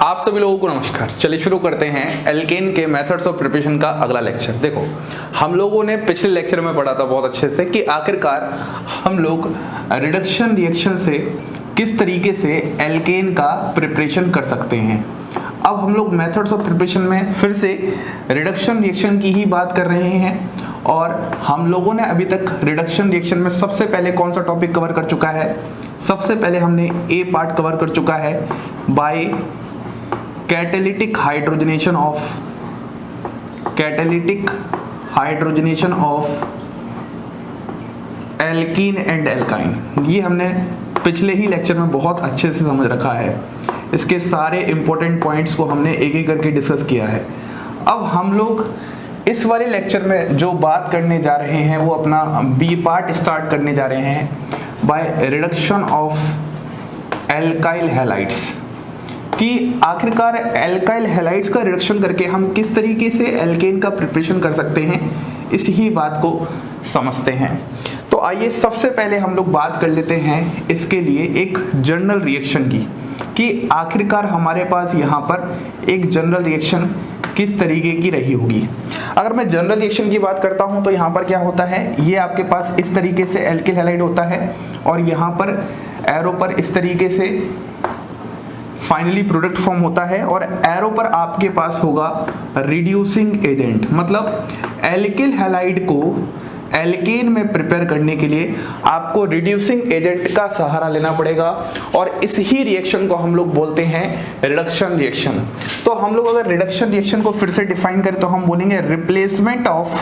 आप सभी लोगों को नमस्कार। चलिए शुरू करते हैं एल्केन के मेथड्स ऑफ प्रिपरेशन का अगला लेक्चर। देखो, हम लोगों ने पिछले लेक्चर में पढ़ा था बहुत अच्छे से कि आखिरकार हम लोग रिडक्शन रिएक्शन से किस तरीके से एल्केन का प्रिपरेशन कर सकते हैं। अब हम लोग मेथड्स ऑफ प्रिपरेशन में फिर से रिडक्शन रिएक्शन की ही बात कर रहे हैं और हम लोगों ने अभी तक रिडक्शन रिएक्शन में सबसे पहले कौन सा टॉपिक कवर कर चुका है। सबसे पहले हमने ए पार्ट कवर कर चुका है by catalytic hydrogenation of alkene and alkyne. ये हमने पिछले ही लेक्चर में बहुत अच्छे से समझ रखा है। इसके सारे इंपॉर्टेंट पॉइंट्स को हमने एक एक करके डिस्कस किया है। अब हम लोग इस वाले लेक्चर में जो बात करने जा रहे हैं वो अपना बी पार्ट स्टार्ट करने जा रहे हैं by reduction of alkyl halides, कि आखिरकार एल्काइल हैलाइड्स का रिडक्शन करके हम किस तरीके से एल्केन का प्रिपरेशन कर सकते हैं, इस ही बात को समझते हैं। तो आइए सबसे पहले हम लोग बात कर लेते हैं इसके लिए एक जनरल रिएक्शन की, कि आखिरकार हमारे पास यहाँ पर एक जनरल रिएक्शन किस तरीके की रही होगी। अगर मैं जनरल रिएक्शन की बात करता हूँ तो यहाँ पर क्या होता है, ये आपके पास इस तरीके से एल्किल हैलाइड होता है और यहाँ पर एरो पर इस तरीके से फाइनली प्रोडक्ट फॉर्म होता है और एरो पर आपके पास होगा रिड्यूसिंग एजेंट। मतलब एल्किल हैलाइड को एल्केन में प्रिपेयर करने के लिए आपको रिड्यूसिंग एजेंट का सहारा लेना पड़ेगा और इस ही रिएक्शन को हम लोग बोलते हैं रिडक्शन रिएक्शन। तो हम लोग अगर रिडक्शन रिएक्शन को फिर से डिफाइन करें तो हम बोलेंगे रिप्लेसमेंट ऑफ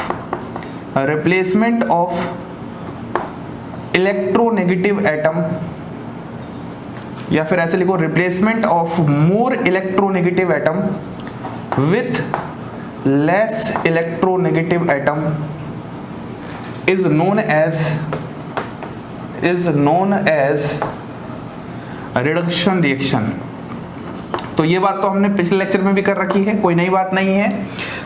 इलेक्ट्रोनेगेटिव एटम, या फिर ऐसे लिखो replacement of more electronegative atom with less electronegative atom is known as reduction reaction. तो ये बात तो हमने पिछले लेक्चर में भी कर रखी है, कोई नई बात नहीं है।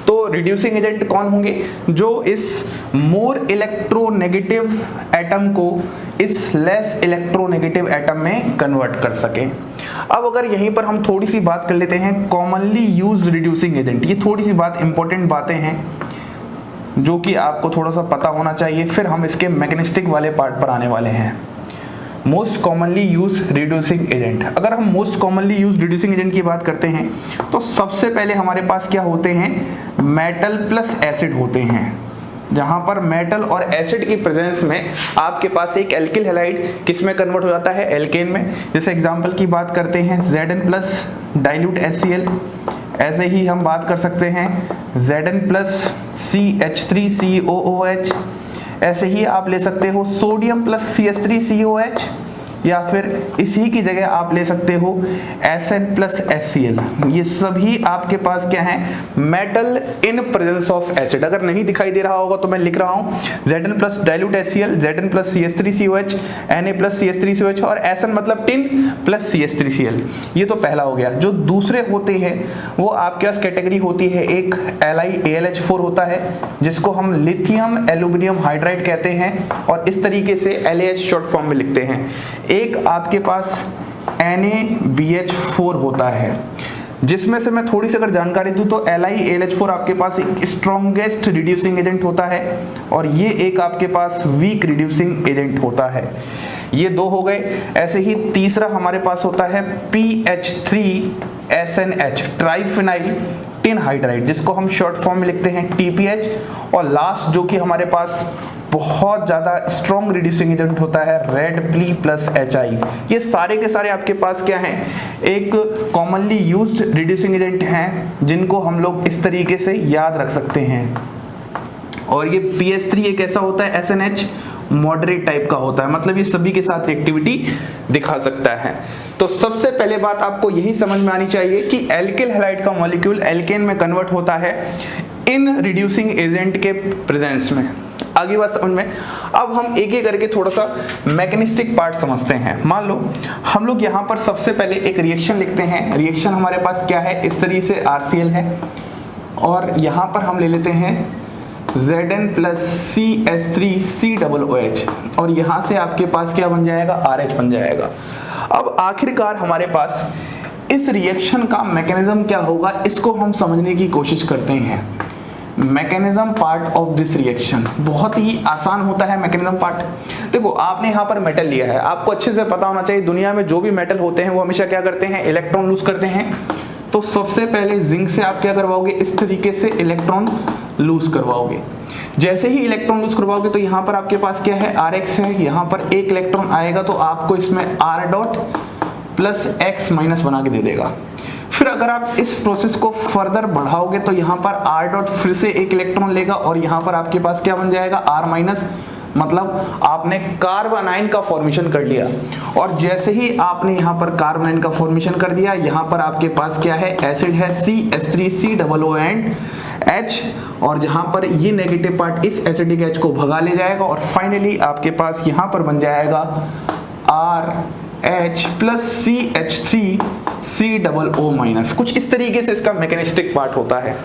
तो रिड्यूसिंग एजेंट कौन होंगे, जो इस मोर इलेक्ट्रोनेगेटिव एटम को इस लेस इलेक्ट्रोनेगेटिव एटम में कन्वर्ट कर सके। अब अगर यहीं पर हम थोड़ी सी बात कर लेते हैं कॉमनली यूज्ड रिड्यूसिंग एजेंट, ये थोड़ी सी बात इंपॉर्टेंट बातें हैं जो कि आपको थोड़ा सा पता होना चाहिए, फिर हम इसके मैकेनिस्टिक वाले पार्ट पर आने वाले हैं। Most commonly use reducing agent, अगर हम most commonly use reducing agent की बात करते हैं तो सबसे पहले हमारे पास क्या होते हैं, मेटल प्लस एसिड होते हैं, जहां पर मेटल और एसिड की प्रेजेंस में आपके पास एक एल्किल हैलाइड किस में कन्वर्ट हो जाता है, एल्केन में। जैसे एग्जांपल की बात करते हैं Zn प्लस डाइल्यूट HCl, ऐसे ही हम बात कर सकते हैं Zn प्लस CH3COOH, ऐसे ही आप ले सकते हो सोडियम प्लस CH3COH, या फिर इसी की जगह आप ले सकते हो Sn प्लस HCl। ये सभी आपके पास क्या है, metal in presence of acid. अगर नहीं दिखाई दे रहा होगा तो मैं लिख रहा हूँ Zn plus dilute HCl, Zn plus CH3COH, Na plus CH3COH और Sn मतलब टिन प्लस CH3Cl। ये तो पहला हो गया। जो दूसरे होते हैं वो आपके पास कैटेगरी होती है, एक LiAlH4 होता है जिसको हम लिथियम एल्यूमिनियम हाइड्राइड कहते हैं और इस तरीके से LaH शॉर्ट फॉर्म में लिखते हैं। एक आपके पास NaBH4 होता है, जिसमें से मैं थोड़ी सी अगर जानकारी दूं तो LiAlH4 आपके पास एक स्ट्रॉन्गेस्ट रिड्यूसिंग एजेंट होता है और ये एक आपके पास वीक रिड्यूसिंग एजेंट होता है। ये दो हो गए। ऐसे ही तीसरा हमारे पास होता है PH3SNH ट्राइफिनाइल टिन हाइड्राइड, जिसको हम शॉर्ट फॉर्म में लिखते हैं TPH। और लास्ट जो कि हमारे पास बहुत ज्यादा स्ट्रॉन्ग रिड्यूसिंग एजेंट होता है रेड प्ली प्लस HI। ये सारे के सारे आपके पास क्या हैं, एक कॉमनली यूज्ड रिड्यूसिंग एजेंट हैं जिनको हम लोग इस तरीके से याद रख सकते हैं। और ये PH3 एक ऐसा होता है SNH मॉडरेट टाइप का होता है, मतलब ये सभी के साथ रिएक्टिविटी दिखा सकता है। तो सबसे पहले बात आपको यही समझ में आनी चाहिए कि एल्किल हैलाइड का मॉलिक्यूल एल्केन में कन्वर्ट होता है इन रिड्यूसिंग एजेंट के प्रेजेंस में। आगे बात समझ में। अब हम एक एक करके थोड़ा सा मैकेनिस्टिक पार्ट समझते हैं। मान लो हम लोग यहाँ पर सबसे पहले एक रिएक्शन लिखते हैं। रिएक्शन हमारे पास क्या है, इस तरीके से RCl है और यहाँ पर हम ले लेते हैं Zn प्लस CH3COOH और यहाँ से आपके पास क्या बन जाएगा, RH बन जाएगा। अब आखिरकार हमारे पास इस रिएक्शन का मैकेनिज्म क्या होगा इसको हम समझने की कोशिश करते हैं। Mechanism part of this reaction बहुत ही आसान होता है। मैकेनिज्म पार्ट देखो, आपने यहाँ पर मेटल लिया है, आपको अच्छे से पता होना चाहिए दुनिया में जो भी मेटल होते हैं वो हमेशा क्या करते हैं, इलेक्ट्रॉन लूज करते हैं। तो सबसे पहले जिंक से आप क्या करवाओगे, इस तरीके से इलेक्ट्रॉन लूज करवाओगे। जैसे ही इलेक्ट्रॉन लूज करवाओगे तो यहाँ पर आपके पास क्या है, Rx है, यहाँ पर एक इलेक्ट्रॉन आएगा तो आपको इसमें R dot plus x minus बना के दे देगा। फिर अगर आप इस प्रोसेस को फर्दर बढ़ाओगे तो यहाँ पर R डॉट फिर से एक इलेक्ट्रॉन लेगा और यहाँ पर आपके पास क्या बन जाएगा, R माइनस, मतलब आपने कार्बोनाइन का फॉर्मेशन कर लिया। और जैसे ही आपने यहाँ पर कार्बोनाइन का फॉर्मेशन कर दिया, यहाँ पर आपके पास क्या है, एसिड है CH3COOH, और जहाँ पर ये नेगेटिव पार्ट इस एसिडिक H को भगा ले जाएगा और फाइनली आपके पास यहाँ पर बन जाएगा RH प्लस CH3COO माइनस। कुछ इस तरीके से इसका मैकेनिस्टिक पार्ट होता है।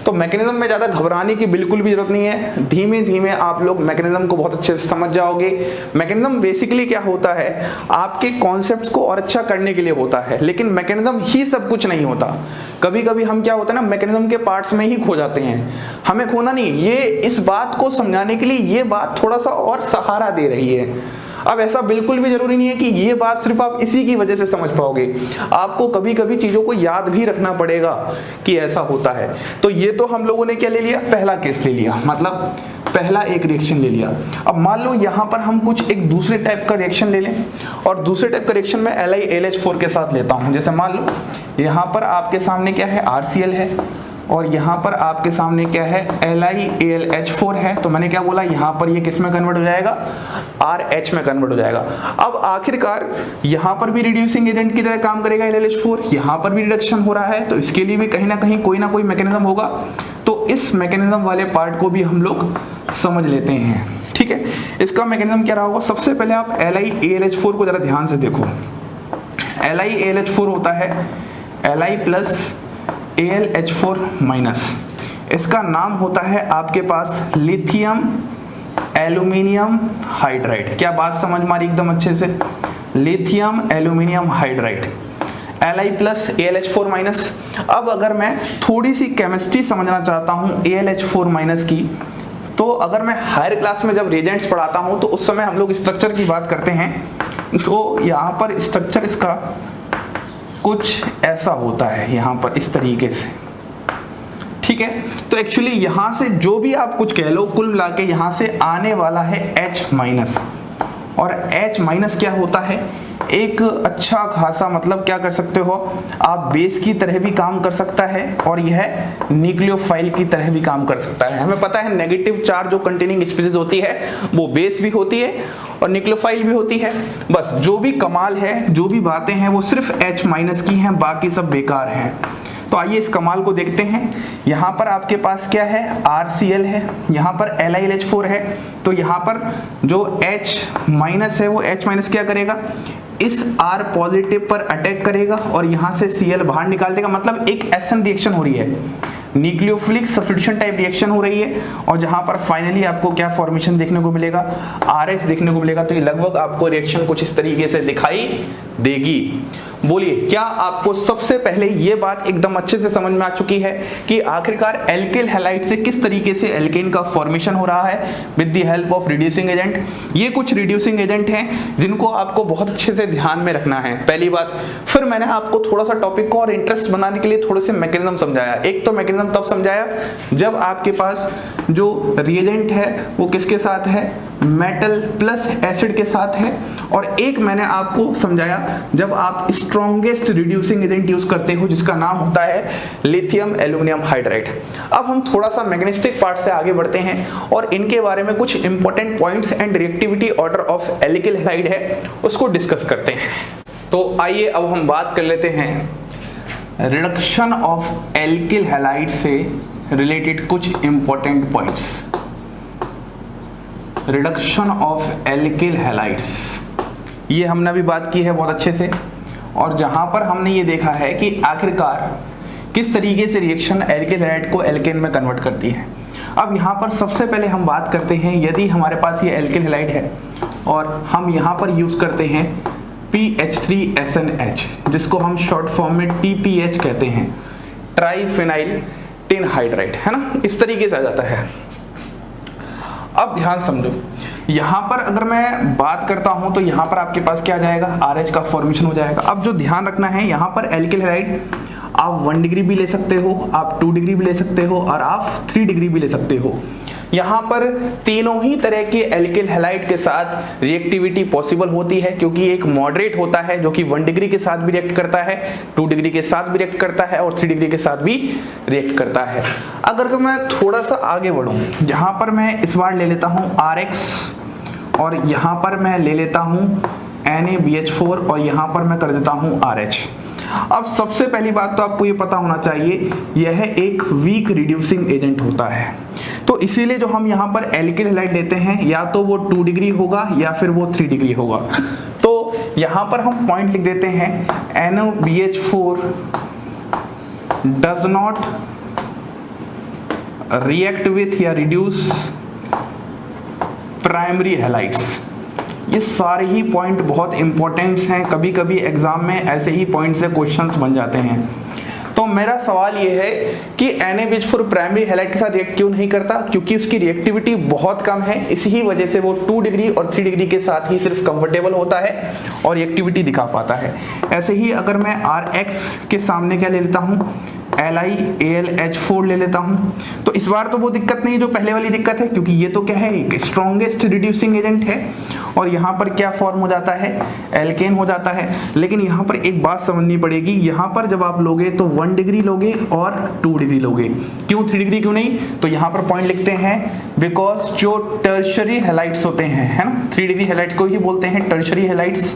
तो मैकेनिज्म में ज़्यादा घबराने की बिल्कुल भी जरूरत नहीं है, धीमे धीमे आप लोग मैकेनिज्म को बहुत अच्छे से समझ जाओगे। मैकेनिज्म बेसिकली क्या होता है, आपके कॉन्सेप्ट्स को और अच्छा करने के लिए होता है, लेकिन मैकेनिज्म ही सब कुछ नहीं होता। कभी कभी हम क्या होता है ना, मैकेनिज्म के पार्ट्स में ही खो जाते हैं। हमें खोना नहीं, ये इस बात को समझाने के लिए ये बात थोड़ा सा और सहारा दे रही है। अब ऐसा बिल्कुल भी जरूरी नहीं है कि ये बात सिर्फ आप इसी की वजह से समझ पाओगे, आपको कभी कभी चीजों को याद भी रखना पड़ेगा कि ऐसा होता है। तो ये तो हम लोगों ने क्या ले लिया, पहला केस ले लिया, मतलब पहला एक रिएक्शन ले लिया। अब मान लो यहाँ पर हम कुछ एक दूसरे टाइप का रिएक्शन ले लें, और दूसरे टाइप का रिएक्शन मैं LiAlH4 के साथ लेता हूँ। जैसे मान लो यहाँ पर आपके सामने क्या है, RCl है, और यहाँ पर आपके सामने क्या है, LiAlH4 है। तो मैंने क्या बोला, यहाँ पर ये किस में कन्वर्ट हो जाएगा, RH में कन्वर्ट हो जाएगा। अब आखिरकार यहाँ पर भी रिड्यूसिंग एजेंट की तरह काम करेगा LiAlH4, यहाँ पर भी रिडक्शन हो रहा है, तो इसके लिए भी कहीं ना कहीं कोई ना कोई मैकेनिज्म होगा। तो इस मैकेनिज्म वाले पार्ट को भी हम लोग समझ लेते हैं, ठीक है। इसका मैकेनिज्म क्या रहा होगा, सबसे पहले आप LiAlH4 को जरा ध्यान से देखो। LiAlH4 होता है Li प्लस AlH4 माइनस, इसका नाम होता है आपके पास लिथियम एल्यूमिनियम हाइड्राइड। क्या बात समझ मारी एकदम अच्छे से, lithium aluminium hydride, Li plus AlH4 minus. अब अगर मैं थोड़ी सी केमिस्ट्री समझना चाहता हूँ AlH4 माइनस की, तो अगर मैं हायर क्लास में जब रिएजेंट्स पढ़ाता हूँ तो उस समय हम लोग स्ट्रक्चर की बात करते हैं। तो यहाँ पर स्ट्रक्चर इसका कुछ ऐसा होता है, यहाँ पर इस तरीके से, ठीक है। तो एक्चुअली यहाँ से जो भी आप कुछ कह लो, कुल मिला के यहाँ से आने वाला है H माइनस, और H माइनस क्या होता है, एक अच्छा खासा, मतलब क्या कर सकते हो आप, बेस की तरह भी काम कर सकता है और यह न्यूक्लियोफाइल की तरह भी काम कर सकता है। हमें पता है नेगेटिव चार्ज जो कंटेनिंग स्पीशीज होती है वो बेस भी होती है और न्यूक्लियोफाइल भी होती है। बस जो भी कमाल है, जो भी बातें हैं वो सिर्फ H माइनस की हैं, बाकी सब बेकार हैं। तो आइए इस कमाल को देखते हैं। यहाँ पर आपके पास क्या है, RCl है, यहाँ पर LiLH4 है। तो यहाँ पर जो H माइनस है वो H माइनस क्या करेगा, इस R पॉजिटिव पर अटैक करेगा और यहाँ से Cl बाहर निकाल देगा। मतलब एक एसन रिएक्शन हो रही है, न्यूक्लियोफिलिक सब्स्टिट्यूशन टाइप रिएक्शन हो रही है, और जहां पर फाइनली आपको क्या फॉर्मेशन देखने को मिलेगा, RH देखने को मिलेगा। तो ये लगभग आपको रिएक्शन कुछ इस तरीके से दिखाई देगी। बोलिए, क्या आपको सबसे पहले ये बात एकदम अच्छे से समझ में आ चुकी है कि आखिरकार एल्किल हैलाइड से किस तरीके से एल्केन का फॉर्मेशन हो रहा है with the help of reducing agent. ये कुछ रिड्यूसिंग एजेंट हैं जिनको आपको बहुत अच्छे से ध्यान में रखना है, पहली बात। फिर मैंने आपको थोड़ा सा टॉपिक को और इंटरेस्ट बनाने के लिए थोड़े से मैकेनिज्म समझाया। एक तो मैकेनिज्म तब समझाया जब आपके पास जो रिएजेंट है वो किसके साथ है, मेटल प्लस एसिड के साथ है, और एक मैंने आपको समझाया जब आप स्ट्रॉन्गेस्ट रिड्यूसिंग एजेंट यूज करते हो जिसका नाम होता है लिथियम एल्यूमिनियम हाइड्राइड। अब हम थोड़ा सा मैग्नेटिक पार्ट से आगे बढ़ते हैं और इनके बारे में कुछ important points and reactivity order of alkyl halide है उसको डिस्कस करते हैं। तो आइए अब हम बात कर लेते हैं रिडक्शन ऑफ एल्किल हैलाइड से रिलेटेड कुछ important points. Reduction of alkyl halides, ये हमने अभी बात की है बहुत अच्छे से, और जहां पर हमने ये देखा है कि आखिरकार किस तरीके से रिएक्शन एल्किल हैलाइड को एल्केन में कन्वर्ट करती है। अब यहाँ पर सबसे पहले हम बात करते हैं, यदि हमारे पास ये एल्किल हैलाइड है और हम यहाँ पर यूज करते हैं PH3SNH, जिसको हम शॉर्ट फॉर्म में TPH कहते हैं, ट्राइफेनाइल टिनहाइड्राइड, है ना, इस तरीके से आ जाता है। अब ध्यान समझो, यहाँ पर अगर मैं बात करता हूं तो यहाँ पर आपके पास क्या आ जाएगा, RH का फॉर्मेशन हो जाएगा। अब जो ध्यान रखना है, यहाँ पर एल्किल हैलाइड आप 1 डिग्री भी ले सकते हो, आप 2 डिग्री भी ले सकते हो और आप 3 डिग्री भी ले सकते हो। यहाँ पर तीनों ही तरह के एल्किल हैलाइड के साथ रिएक्टिविटी पॉसिबल होती है, क्योंकि एक मॉडरेट होता है जो कि 1 डिग्री के साथ भी रिएक्ट करता है, 2 डिग्री के साथ भी रिएक्ट करता है और 3 डिग्री के साथ भी रिएक्ट करता है। अगर मैं थोड़ा सा आगे बढ़ूँ, यहाँ पर मैं इस बार ले लेता हूँ RX और यहाँ पर मैं ले लेता हूँ NaBH4 और यहाँ पर मैं कर देता हूँ RH। अब सबसे पहली बात तो आपको ये पता होना चाहिए, यह एक वीक रिड्यूसिंग एजेंट होता है, तो इसीलिए जो हम यहाँ पर एल्किल हैलाइड लेते हैं या तो वो 2 डिग्री होगा या फिर वो 3 डिग्री होगा। तो यहाँ पर हम पॉइंट लिख देते हैं, NaBH4 does not react with या रिड्यूस प्राइमरी हैलाइड्स। ये सारे ही पॉइंट बहुत इंपॉर्टेंट्स हैं, कभी कभी एग्जाम में ऐसे ही पॉइंट से क्वेश्चंस बन जाते हैं। तो मेरा सवाल ये है कि NaBH4 प्राइमरी हैलाइड के साथ रिएक्ट क्यों नहीं करता, क्योंकि उसकी रिएक्टिविटी बहुत कम है, इसी वजह से वो 2 डिग्री और 3 डिग्री के साथ ही सिर्फ कंफर्टेबल होता है और रिएक्टिविटी दिखा पाता है। ऐसे ही अगर मैं RX के सामने क्या ले लेता हूँ, LiAlH4 ले लेता हूं, तो इस बार तो वो दिक्कत नहीं जो पहले वाली दिक्कत है, क्योंकि ये तो क्या है, एक स्ट्रॉन्गेस्ट रिड्यूसिंग एजेंट है और यहाँ पर क्या फॉर्म हो जाता है, एल्केन हो जाता है। लेकिन यहाँ पर एक बात समझनी पड़ेगी, यहाँ पर जब आप लोगे तो 1 डिग्री लोगे और 2 डिग्री लोगे, क्यों 3 डिग्री क्यों नहीं, तो यहाँ पर पॉइंट लिखते हैं बिकॉज जो टर्शरी हैलाइड्स होते हैं, है ना, 3 डिग्री हैलाइड्स को ही बोलते हैं tertiary halides,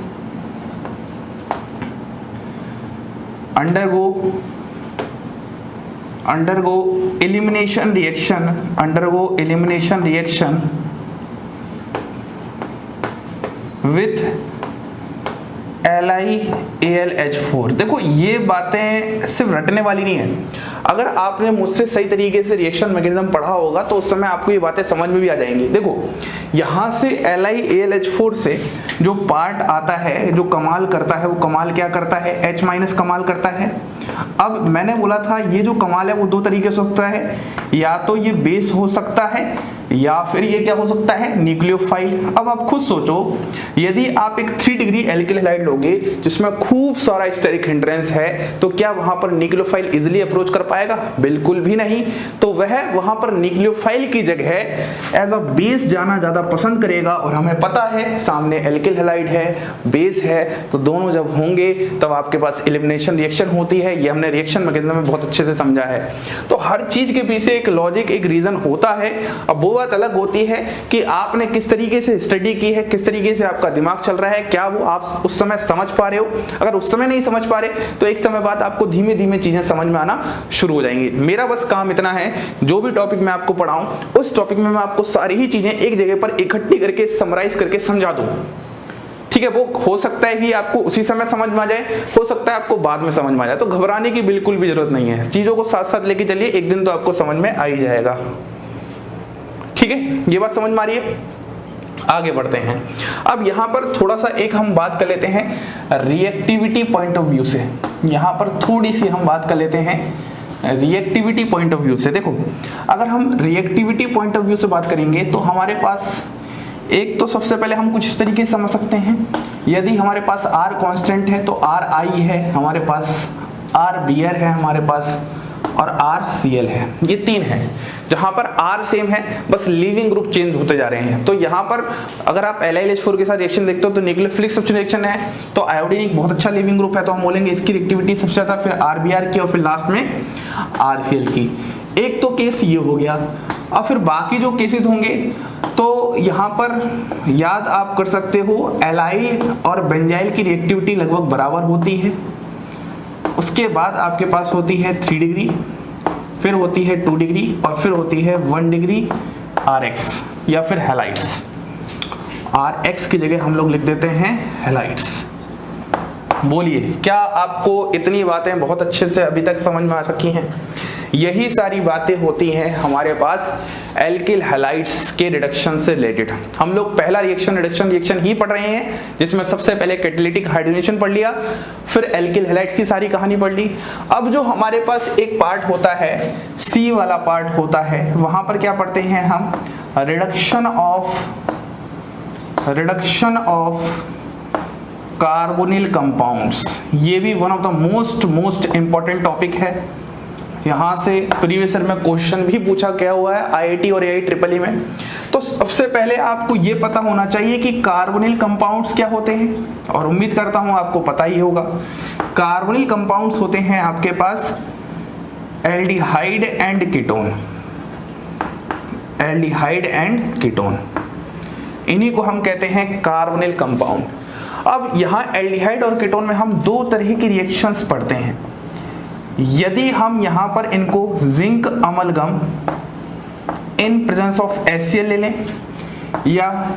undergo elimination reaction with LiAlH4। देखो ये बातें सिर्फ रटने वाली नहीं है, अगर आपने मुझसे सही तरीके से रिएक्शन मैकेनिज्म पढ़ा होगा तो उस समय आपको ये बातें समझ में भी आ जाएंगी। देखो यहाँ से LiAlH4 से जो पार्ट आता है, जो कमाल करता है, वो कमाल क्या करता है, H- कमाल करता है। अब मैंने बोला था ये जो कमाल है वो 2 तरीके से हो सकता है, या तो ये बेस हो सकता है या फिर ये क्या हो सकता है, न्यूक्लियोफाइल। अब आप खुद सोचो, यदि आप एक 3 डिग्री एल्किल हैलाइड लोगे जिसमें खूब सारा स्टेरिक हिंड्रेंस है, तो क्या वहां पर न्यूक्लियोफाइल इजीली अप्रोच कर पाएगा, बिल्कुल भी नहीं। तो वह वहां पर न्यूक्लियोफाइल की जगह एज अ बेस जाना ज्यादा पसंद करेगा, और हमें पता है सामने एल्किल हैलाइड है, बेस है, तो दोनों जब होंगे तब आपके पास एलिमिनेशन रिएक्शन होती है। ये हमने रिएक्शन मैकेनिज्म में बहुत अच्छे से समझा है। तो हर चीज के पीछे एक लॉजिक, एक रीजन होता है। अब वो बात अलग होती है कि आपने किस तरीके से स्टडी की है, किस तरीके से आपका दिमाग चल रहा है, क्या वो आप उस समय समझ पा रहे हो। अगर उस समय नहीं समझ पा रहे तो एक समय बाद आपको धीमे धीमे चीजें समझ में आना शुरू हो जाएंगी। मेरा बस काम इतना है, जो भी टॉपिक मैं आपको पढ़ाऊं उस टॉपिक में मैं आपको सारी ही चीजें एक जगह पर इकट्ठी करके समराइज करके समझा दूं। ठीक है, वो हो सकता है कि आपको उसी समय समझ में आ जाए, हो सकता है आपको बाद में समझ में आ जाए, तो घबराने की बिल्कुल भी जरूरत नहीं है। चीजों को साथ साथ लेके चलिए, एक दिन तो आपको समझ में आ ही जाएगा। ठीक है, ये बात समझ में आ रही है। आगे बढ़ते हैं। अब यहाँ पर थोड़ा सा एक हम बात कर लेते हैं रिएक्टिविटी पॉइंट ऑफ व्यू से। यहाँ पर थोड़ी सी हम बात कर लेते हैं रिएक्टिविटी पॉइंट ऑफ व्यू से। देखो अगर हम रिएक्टिविटी पॉइंट ऑफ व्यू से बात करेंगे तो हमारे पास एक तो सबसे पहले हम कुछ इस तरीके से समझ सकते हैं, यदि हमारे पास R कांस्टेंट है तो RI है हमारे पास, RBr है हमारे पास और RCl है। ये 3 है, जहां पर R सेम है, बस लीविंग ग्रुप चेंज होते जा रहे हैं। तो यहाँ पर अगर आप LiLH4 के साथ रिएक्शन देखते हो तो न्यूक्लियोफिलिक सब्स्टिट्यूशन रिएक्शन है, तो आयोडीन एक बहुत अच्छा लीविंग ग्रुप है, तो हम बोलेंगे इसकी रिएक्टिविटी सबसे ज्यादा, फिर RBr की और फिर लास्ट में RCl की। एक तो केस ये हो गया। अब फिर बाकी जो केसेस होंगे तो यहाँ पर याद आप कर सकते हो एलाइल और बेंजाइल की रिएक्टिविटी लगभग बराबर होती है। उसके बाद आपके पास होती है 3 डिग्री, फिर होती है 2 डिग्री और फिर होती है 1 डिग्री RX या फिर हैलाइड्स। RX की जगह हम लोग लिख देते हैं हैलाइड्स। बोलिए क्या आपको इतनी बातें बहुत अच्छे से अभी तक समझ में आ रखी हैं? यही सारी बातें होती हैं हमारे पास एल्किल हैलाइड्स के रिडक्शन से रिलेटेड। हम लोग पहला रिएक्शन ही पढ़ रहे हैं, जिसमें सबसे पहले कैटालिटिक हाइड्रोजनेशन पढ़ लिया, फिर एल्किल हैलाइड्स की सारी कहानी पढ़ ली। अब जो हमारे पास एक पार्ट होता है, सी वाला पार्ट होता है, वहां पर क्या पढ़ते हैं हम, रिडक्शन ऑफ कार्बोनिल कंपाउंड्स। ये भी one of the most important topic है। यहाँ से प्रीवियस ईयर में क्वेश्चन भी पूछा गया हुआ है आईआईटी और AIEEE में। तो सबसे पहले आपको ये पता होना चाहिए कि कार्बोनिल कंपाउंड्स क्या होते हैं, और उम्मीद करता हूँ आपको पता ही होगा। कार्बोनिल कंपाउंड्स होते हैं आपके पास एल्डिहाइड एंड कीटोन, इन्हीं को हम कहते हैं कार्बोनिल कंपाउंड। अब यहाँ एल्डिहाइड और कीटोन में हम दो तरह की रिएक्शंस पढ़ते हैं। यदि हम यहाँ पर इनको zinc amalgam in presence of HCl ले लें, या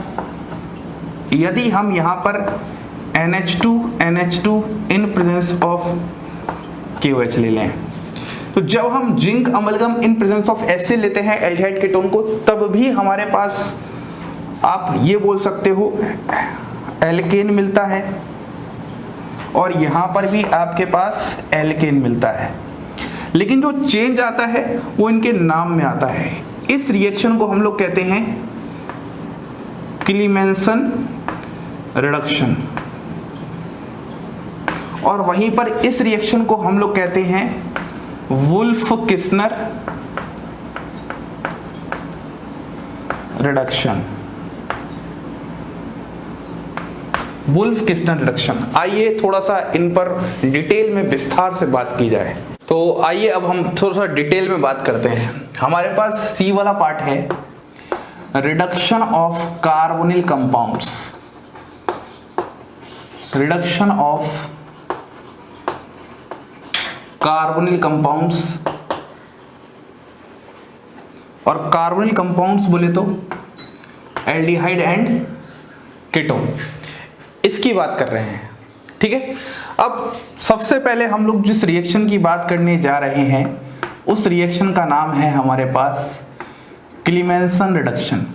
यदि हम यहाँ पर NH2 in presence of KOH ले लें, तो जब हम zinc amalgam in presence of HCl लेते हैं एल्डिहाइड कीटोन को, तब भी हमारे पास आप ये बोल सकते हो एल्केन मिलता है, और यहां पर भी आपके पास एल्केन मिलता है। लेकिन जो चेंज आता है वो इनके नाम में आता है। इस रिएक्शन को हम लोग कहते हैं क्लीमेंसन रिडक्शन, और वहीं पर इस रिएक्शन को हम लोग कहते हैं वुल्फ-किस्नर रिडक्शन। वुल्फ-किस्नर रिडक्शन, आइए थोड़ा सा इन पर डिटेल में विस्तार से बात की जाए। तो आइए अब हम थोड़ा सा डिटेल में बात करते हैं। हमारे पास सी वाला पार्ट है, reduction of carbonyl compounds, reduction of carbonyl compounds, और कार्बोनिल कंपाउंड्स बोले तो एल्डिहाइड एंड कीटोन, इसकी बात कर रहे हैं। ठीक है, अब सबसे पहले हम लोग जिस रिएक्शन की बात करने जा रहे हैं उस रिएक्शन का नाम है हमारे पास क्लीमेंसन रिडक्शन।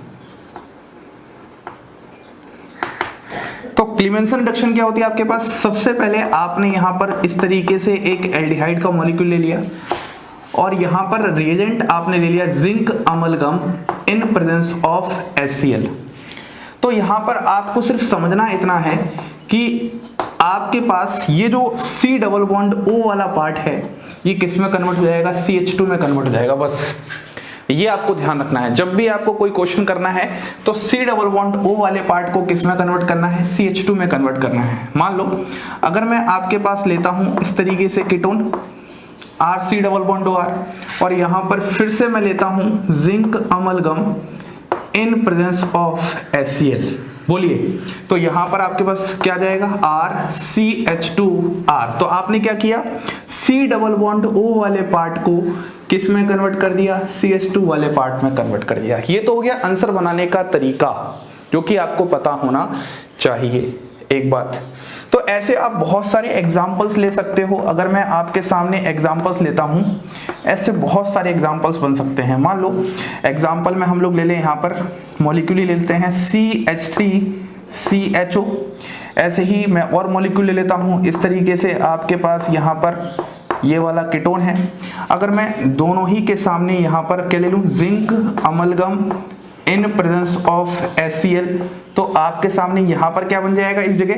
तो क्लीमेंसन रिडक्शन क्या होती है आपके पास, सबसे पहले आपने यहां पर इस तरीके से एक एल्डिहाइड का मॉलिक्यूल ले लिया, और यहां पर रिएजेंट आपने ले लिया zinc amalgam in presence of HCl। तो यहां पर आपको सिर्फ समझना इतना है कि आपके पास ये जो C डबल बॉन्ड O वाला पार्ट है, ये किस में कन्वर्ट हो जाएगा, CH2 में कन्वर्ट हो जाएगा। बस ये आपको ध्यान रखना है। जब भी आपको कोई क्वेश्चन करना है तो C डबल बॉन्ड O वाले पार्ट को किस में कन्वर्ट करना है, CH2 में कन्वर्ट करना है। मान लो अगर मैं आपके पास लेता हूं इस तरीके से ketone RC double bond OR, और यहां पर फिर से मैं लेता हूं zinc amalgam in presence of HCl, बोलिए, तो यहां पर आपके पास क्या जाएगा, RCH2R। तो आपने क्या किया, C डबल बॉन्ड O वाले पार्ट को किस में कन्वर्ट कर दिया, CH2 वाले पार्ट में कन्वर्ट कर दिया। ये तो हो गया आंसर बनाने का तरीका, जो कि आपको पता होना चाहिए। एक बात, तो ऐसे आप बहुत सारे एग्जाम्पल्स ले सकते हो। अगर मैं आपके सामने एग्जाम्पल्स लेता हूं, ऐसे बहुत सारे एग्जाम्पल्स बन सकते हैं। मान लो एग्जाम्पल में हम लोग ले लें, यहाँ पर मॉलिक्यूल ही ले लेते हैं CH3CHO। ऐसे ही मैं और मॉलिक्यूल ले लेता हूँ इस तरीके से, आपके पास यहाँ पर ये वाला कीटोन है। अगर मैं दोनों ही के सामने यहाँ पर क्या ले लूँ, zinc amalgam in presence of HCl, तो आपके सामने यहाँ पर क्या बन जाएगा, इस जगह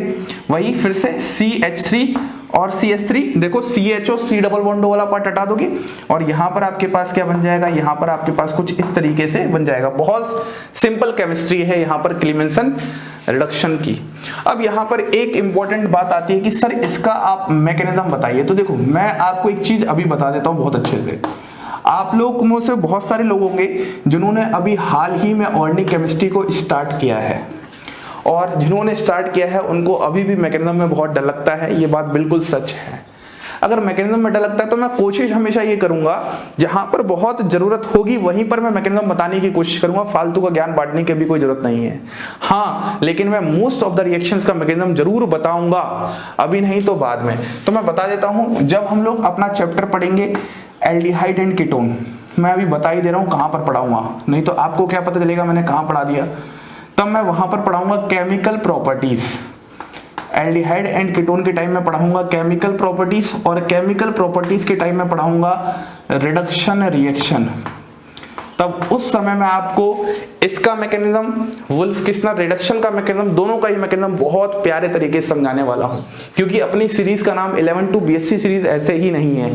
वही फिर से CH3 और CH3। देखो CHO C डबल बॉन्ड वाला पार्ट हटा दोगे, और यहाँ पर आपके पास क्या बन जाएगा, यहाँ पर आपके पास कुछ इस तरीके से बन जाएगा। बहुत सिंपल केमिस्ट्री है यहाँ पर क्लीमेंसन रिडक्शन की। अब यहाँ पर एक इंपॉर्टेंट बात आती है कि सर इसका आप मैकेनिज्म बताइए। तो देखो मैं आपको एक चीज अभी बता देता हूँ बहुत अच्छे से। आप लोग में से बहुत सारे लोग होंगे जिन्होंने अभी हाल ही में ऑर्गेनिक केमिस्ट्री को स्टार्ट किया है, और जिन्होंने स्टार्ट किया है उनको अभी भी मैकेनिज्म में बहुत डर लगता है। ये बात बिल्कुल सच है। अगर मैकेनिज्म में डर लगता है तो मैं कोशिश हमेशा ये करूंगा, जहां पर बहुत जरूरत होगी वहीं पर मैं मैकेनिज्म बताने की कोशिश करूंगा। फालतू का ज्ञान बांटने की भी कोई जरूरत नहीं है। हाँ, लेकिन मैं मोस्ट ऑफ द रिएक्शंस का मैकेनिज्म जरूर बताऊंगा, अभी नहीं तो बाद में। तो मैं बता देता हूं, जब हम लोग अपना चैप्टर पढ़ेंगे एल्डिहाइड एंड कीटोन। मैं अभी बता ही दे रहा हूँ कहाँ पर पढ़ाऊंगा, नहीं तो आपको क्या पता चलेगा मैंने कहाँ पढ़ा दिया। तब मैं वहां पर पढ़ाऊंगा chemical properties. Aldehyde and ketone के टाइम में पढ़ाऊंगा केमिकल प्रॉपर्टीज, और केमिकल प्रॉपर्टीज के टाइम में पढ़ाऊंगा रिडक्शन रिएक्शन। तब उस समय में आपको इसका मैकेनिज्म, वुल्फ किस्नर रिडक्शन का मैकेनिज्म, दोनों का ही मैकेनिज्म बहुत प्यारे तरीके से समझाने वाला हूं, क्योंकि अपनी सीरीज का नाम 11 to BSc सीरीज ऐसे ही नहीं है।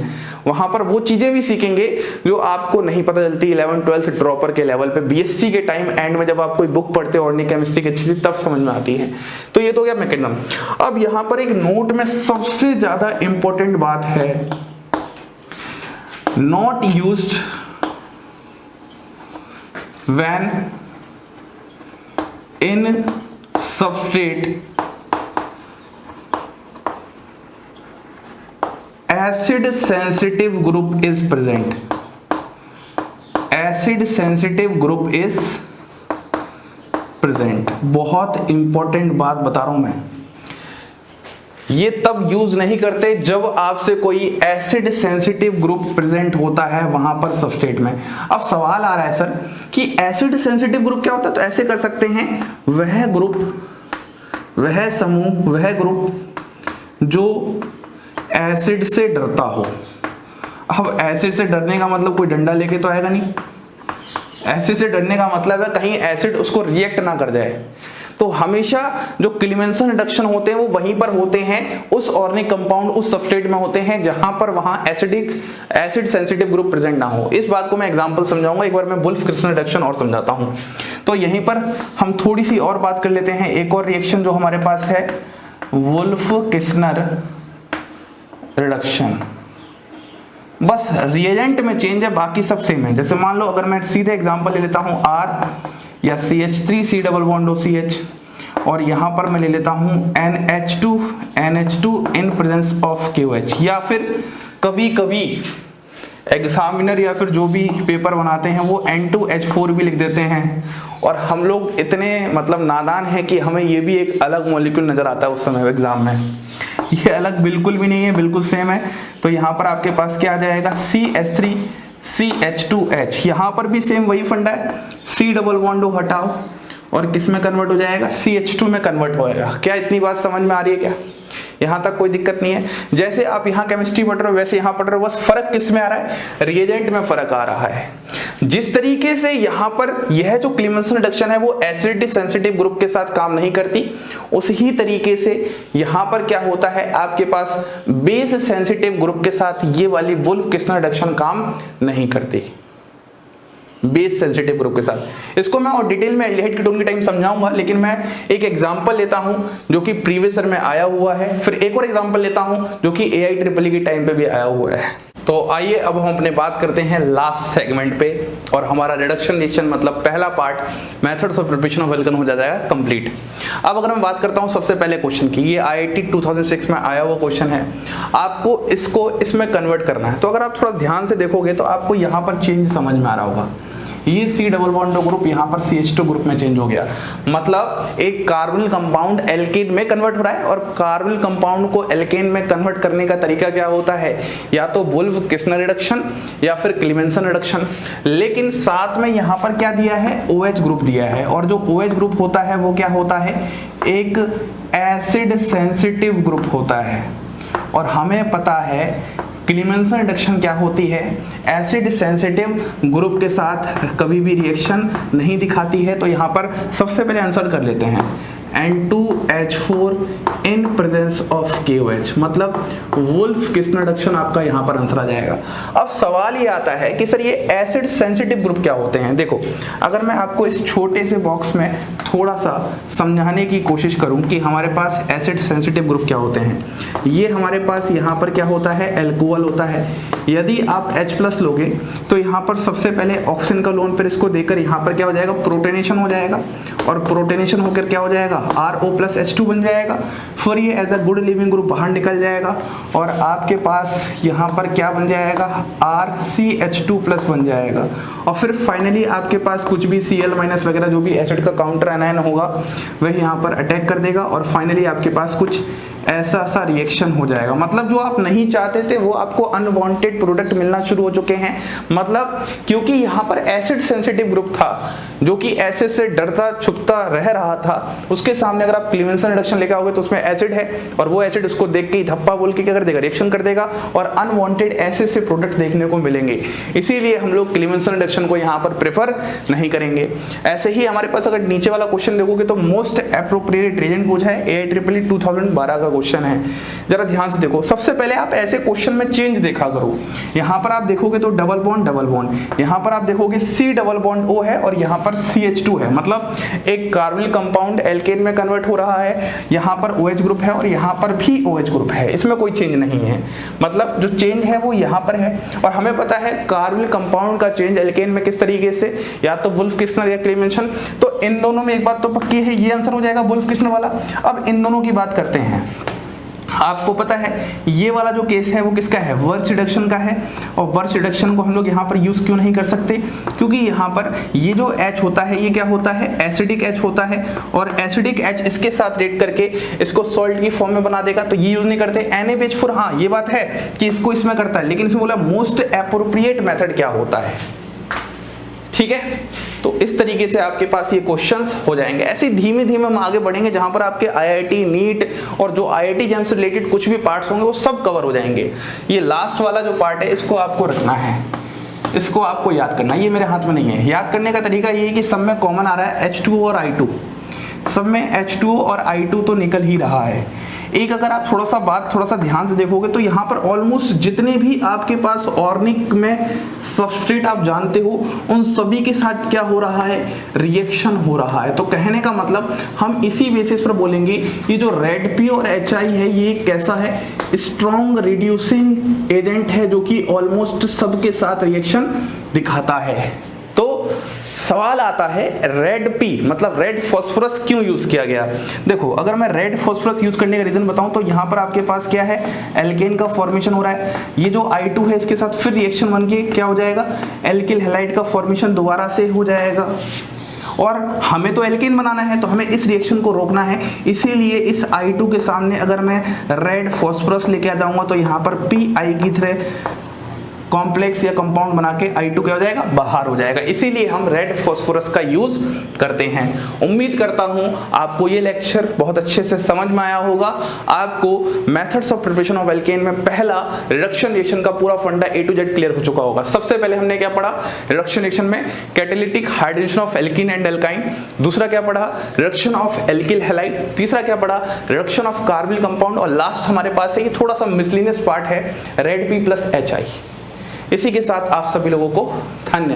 वहां पर वो चीजें भी सीखेंगे जो आपको नहीं पता चलती 11th 12th ड्रॉपर के लेवल पे, BSc के टाइम एंड में जब आप कोई बुक पढ़ते हो ऑर्गेनिक केमिस्ट्री की अच्छी से, तब समझ में आती है। तो ये तो गया मैकेनिज्म। अब यहां पर एक नोट में सबसे ज्यादा इंपॉर्टेंट बात है, not used when in substrate acid sensitive group is present, acid sensitive group is present। बहुत इंपॉर्टेंट बात बता रहा हूं मैं, ये तब यूज नहीं करते जब आपसे कोई एसिड सेंसिटिव ग्रुप प्रेजेंट होता है वहां पर सबस्ट्रेट में। अब सवाल आ रहा है सर कि एसिड सेंसिटिव ग्रुप क्या होता है, तो ऐसे कर सकते हैं, वह ग्रुप, वह समूह, वह ग्रुप जो एसिड से डरता हो। अब एसिड से डरने का मतलब कोई डंडा लेके तो आएगा नहीं, एसिड से डरने का मतलब है कहीं एसिड उसको रिएक्ट ना कर जाए। तो हमेशा जो क्लीमेंसन रिडक्शन होते हैं वो वहीं पर होते हैं, उस ऑर्गेनिक कंपाउंड उस सबस्ट्रेट में होते हैं जहां पर वहां एसिड सेंसिटिव ग्रुप प्रेजेंट ना हो। इस बात को मैं एग्जांपल समझाऊंगा, एक बार मैं वुल्फ क्रिस्टल रिडक्शन और समझाता हूं। तो यहीं पर हम थोड़ी सी और बात कर लेते हैं। एक और रिएक्शन जो हमारे पास है वुल्फ किस्नर रिडक्शन, बस रिएजेंट में चेंज है, बाकी सब सेम है। जैसे मान लो अगर मैं सीधे एग्जांपल ले लेता हूं R या CH3 डबल बॉन्ड OCH, और यहां पर मैं ले लेता हूं NH2 in presence of KOH, या फिर कभी कभी एग्जामिनर या फिर जो भी पेपर बनाते हैं वो N2H4 भी लिख देते हैं, और हम लोग इतने मतलब नादान हैं कि हमें ये भी एक अलग मॉलिक्यूल नजर आता है उस समय एग्जाम में। ये अलग बिल्कुल भी नहीं है, बिल्कुल सेम है। तो यहाँ पर आपके पास क्या आ जाएगा, CH3 CH2H, यहाँ पर भी सेम वही फंडा है, C डबल बॉन्ड हटाओ और किस में कन्वर्ट हो जाएगा, CH2 में कन्वर्ट हो जाएगा। क्या इतनी बात समझ में आ रही है क्या? यहाँ तक कोई दिक्कत नहीं है। जैसे आप यहाँ केमिस्ट्री पढ़ रहे हो वैसे यहाँ पढ़ रहे हो, बस फर्क किस में आ रहा है, रिएजेंट में फर्क आ रहा है। जिस तरीके से यहाँ पर यह जो क्लीमेंसन रिडक्शन है वो एसिड सेंसिटिव ग्रुप के साथ काम नहीं करती, उसी तरीके से यहाँ पर क्या होता है, आपके पास बेस सेंसिटिव ग्रुप के साथ ये वाली वुल्फ किस्नर रिडक्शन काम नहीं करती, बेस सेंसिटिव ग्रुप के साथ। इसको मैं और डिटेल में एल्डिहाइड कीटोन के टाइम समझाऊंगा, लेकिन मैं एक एग्जांपल लेता हूं जो कि प्रीवियस ईयर में आया हुआ है, फिर एक और एग्जांपल लेता हूं जो कि AIEEE के टाइम पे भी आया हुआ है। तो आइए अब हम अपने बात करते हैं लास्ट सेगमेंट पे, और हमारा रिडक्शन रिएक्शन मतलब पहला part methods of preparation of alkene हो जाएगा कंप्लीट। अब अगर मैं बात करता हूं सबसे पहले क्वेश्चन की, ये IIT 2006 में आया हुआ क्वेश्चन है, आपको इसको इसमें कन्वर्ट करना है। तो अगर आप थोड़ा ध्यान से देखोगे तो आपको यहाँ पर चेंज समझ में आ रहा होगा, ये C डबल बॉन्ड ग्रुप यहाँ पर CH2 ग्रुप में चेंज हो गया, मतलब एक कार्बोनिल कंपाउंड एल्केन में कन्वर्ट हो रहा है। और कार्बोनिल कंपाउंड को एल्केन में कन्वर्ट करने का तरीका क्या होता है, या तो वुल्फ किस्नर रिडक्शन या फिर क्लीमेंसन रिडक्शन। लेकिन साथ में यहाँ पर क्या दिया है, OH ग्रुप दिया है, और जो OH ग्रुप होता है वो क्या होता है, एक एसिड सेंसिटिव ग्रुप होता है। और हमें पता है क्लीमेंसन रिडक्शन क्या होती है, एसिड सेंसिटिव ग्रुप के साथ कभी भी रिएक्शन नहीं दिखाती है। तो यहाँ पर सबसे पहले आंसर कर लेते हैं N2H4 in presence of KOH, मतलब वुल्फ किस्नर रिडक्शन आपका यहाँ पर आंसर आ जाएगा। अब सवाल ये आता है कि सर ये एसिड सेंसिटिव ग्रुप क्या होते हैं। देखो अगर मैं आपको इस छोटे से बॉक्स में थोड़ा सा समझाने की कोशिश करूं कि हमारे पास एसिड सेंसिटिव ग्रुप क्या होते हैं, ये हमारे पास यहाँ पर क्या होता है, एल्कोहल होता है। यदि आप H+ लोगे तो यहाँ पर सबसे पहले ऑक्सीजन का लोन पर इसको देकर यहाँ पर क्या हो जाएगा, प्रोटोनेशन हो जाएगा, और प्रोटोनेशन होकर क्या हो जाएगा, RO+H2 बन जाएगा। फिर ये as a good living group बाहर निकल जाएगा, और आपके पास यहाँ पर क्या बन जाएगा, RCH2+ बन जाएगा। और फिर फाइनली आपके पास कुछ भी Cl- वगैरह जो भी एसिड का काउंटर एनायन होगा वह यहाँ पर अटैक कर देगा, और फाइनली आपके पास कुछ ऐसा सा रिएक्शन हो जाएगा। मतलब जो आप नहीं चाहते थे वो आपको अनवांटेड प्रोडक्ट मिलना शुरू हो चुके हैं। मतलब क्योंकि यहाँ पर एसिड सेंसिटिव ग्रुप था जो कि एसिड से डरता छुपता रह रहा था, उसके सामने अगर आप क्लीवेंसन रिडक्शन लेकर आओगे तो उसमें एसिड है और वो एसिड उसको देख के ही धप्पा बोल के क्या कर देगा, रिएक्शन कर देगा और अनवांटेड एसिड से प्रोडक्ट देखने को मिलेंगे। इसीलिए हम लोग क्लीवेंसन रिडक्शन को यहाँ पर प्रेफर नहीं करेंगे। ऐसे ही हमारे पास अगर नीचे वाला क्वेश्चन देखोगे तो मोस्ट एप्रोप्रिएट रिएजेंट पूछा है, AIEEE 2012 का क्वेश्चन है। जरा ध्यान से देखो, सबसे पहले आप ऐसे क्वेश्चन में चेंज देखा करो। यहाँ पर आप देखोगे तो डबल बॉन्ड, यहाँ पर आप देखोगे C डबल बॉन्ड O है और यहाँ पर CH2 है। मतलब एक कार्बोनिल कंपाउंड एल्केन में कन्वर्ट हो रहा है, यहाँ पर OH ग्रुप है और यहाँ पर भी OH ग्रुप है, इसमें कोई चेंज नहीं है। मतलब जो चेंज है वो यहाँ पर है और हमें पता है कार्बोनिल कंपाउंड का चेंज एल्केन में किस तरीके से, या तो वुल्फ किस्नर या क्लीवेंसन। तो इन दोनों में एक बात तो पक्की है, ये आंसर हो जाएगा वुल्फ किस्नर वाला। अब इन दोनों की बात करते हैं। आपको पता है ये वाला जो केस है वो किसका है, वर्च रिडक्शन का है। और वर्च रिडक्शन को हम लोग यहाँ पर यूज क्यों नहीं कर सकते, क्योंकि यहाँ पर ये जो H होता है ये क्या होता है, एसिडिक H होता है और एसिडिक H इसके साथ रेट करके इसको सॉल्ट की फॉर्म में बना देगा, तो ये यूज नहीं करते। NaBH4 हाँ ये बात है कि इसको इसमें करता है, लेकिन इसमें बोला मोस्ट एप्रोप्रिएट मेथड क्या होता है। ठीक है, तो इस तरीके से आपके पास ये क्वेश्चंस हो जाएंगे। ऐसे धीमे धीमे हम आगे बढ़ेंगे जहां पर आपके IIT नीट और जो IIT जैम से रिलेटेड कुछ भी पार्ट्स होंगे वो सब कवर हो जाएंगे। ये लास्ट वाला जो पार्ट है इसको आपको रखना है, इसको आपको याद करना है, ये मेरे हाथ में नहीं है। याद करने का तरीका ये है कि सब में कॉमन आ रहा है H2 और I2, सब में H2 और I2 तो निकल ही रहा है। एक अगर आप थोड़ा सा ध्यान से देखोगे तो यहाँ पर ऑलमोस्ट जितने भी आपके पास ऑर्गेनिक में सबस्ट्रेट आप जानते हो उन सभी के साथ क्या हो रहा है, रिएक्शन हो रहा है। तो कहने का मतलब हम इसी बेसिस पर बोलेंगे ये जो रेड पी और HI है ये कैसा है, स्ट्रॉन्ग रिड्यूसिंग एजेंट है जो कि ऑलमोस्ट सबके साथ रिएक्शन दिखाता है। तो सवाल आता है रेड पी मतलब रेड फास्फोरस क्यों यूज किया गया। देखो अगर मैं रेड फास्फोरस यूज करने का रीजन बताऊं तो यहाँ पर आपके पास क्या है, एल्केन का फॉर्मेशन हो रहा है। ये जो I2 है इसके साथ फिर रिएक्शन बन के क्या हो जाएगा, एल्किल हैलाइड का फॉर्मेशन दोबारा से हो जाएगा और हमें तो एल्केन बनाना है तो हमें इस रिएक्शन को रोकना है। इसीलिए इस I2 के सामने अगर मैं रेड फास्फोरस लेके आ जाऊंगा तो यहाँ पर PI की तरह कॉम्प्लेक्स या कंपाउंड बना के I2 क्या हो जाएगा, बाहर हो जाएगा। इसीलिए हम रेड फास्फोरस का यूज करते हैं। उम्मीद करता हूं आपको ये लेक्चर बहुत अच्छे से समझ में आया होगा। आपको methods of preparation of alkene में पहला रिडक्शन रिएक्शन का पूरा फंडा A to Z क्लियर हो चुका होगा। सबसे पहले हमने क्या पढ़ा, रिडक्शन रिएक्शन में catalytic hydrogenation of alkene and alkyne. दूसरा क्या पढ़ा, रिडक्शन ऑफ एल्किल हैलाइड। तीसरा क्या पढ़ा, रिडक्शन ऑफ कार्बोनिल कंपाउंड। और लास्ट हमारे पास है ये थोड़ा सा मिसलिनियस पार्ट है, रेड पी प्लस HI। इसी के साथ आप सभी लोगों को धन्यवाद।